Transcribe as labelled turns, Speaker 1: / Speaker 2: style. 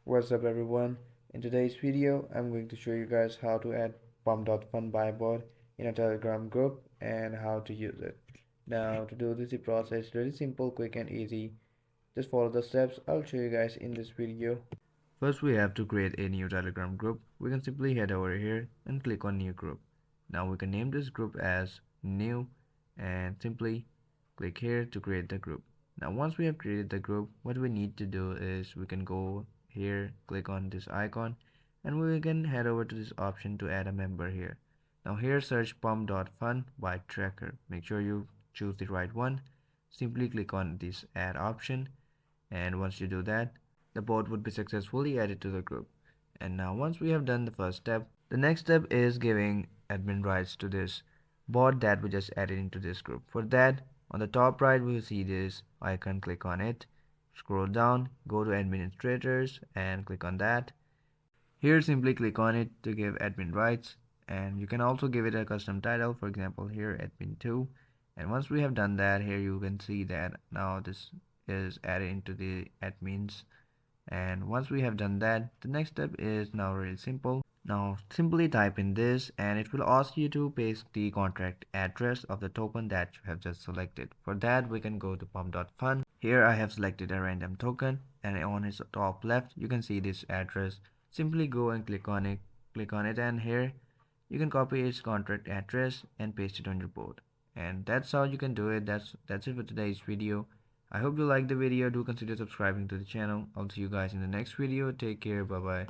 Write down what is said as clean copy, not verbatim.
Speaker 1: What's up everyone? In today's video, I'm going to show you guys how to add pump.fun buy bot in a Telegram group and how to use it. Now to do this, the process is really simple, quick and easy. Just follow the steps I'll show you guys in this video. First, we have to create a new Telegram group. We can simply head over here and click on new group. Now we can name this group as new and simply click here to create the group. Now once we have created the group, what we need to do is we can go here, click on this icon, and we can head over to this option to add a member here. Now here search pump.fun by tracker. Make sure you choose the right one. Simply click on this add option, and once you do that, the bot would be successfully added to the group. And now once we have done the first step, the next step is giving admin rights to this bot that we just added into this group. For that, on the top right we will see this icon, click on it, scroll down, go to administrators and click on that. Here simply click on it to give admin rights, and you can also give it a custom title, for example here admin 2. And once we have done that, here you can see that now this is added into the admins. And once we have done that, the next step is now really simple. Now simply type in this and it will ask you to paste the contract address of the token that you have just selected. For that, we can go to pump.fun. Here I have selected a random token, and on its top left you can see this address. Simply go and click on it, and here you can copy its contract address and paste it on your board. And that's how you can do it. That's it for today's video. I hope you liked the video. Do consider subscribing to the channel. I'll see you guys in the next video. Take care. Bye bye.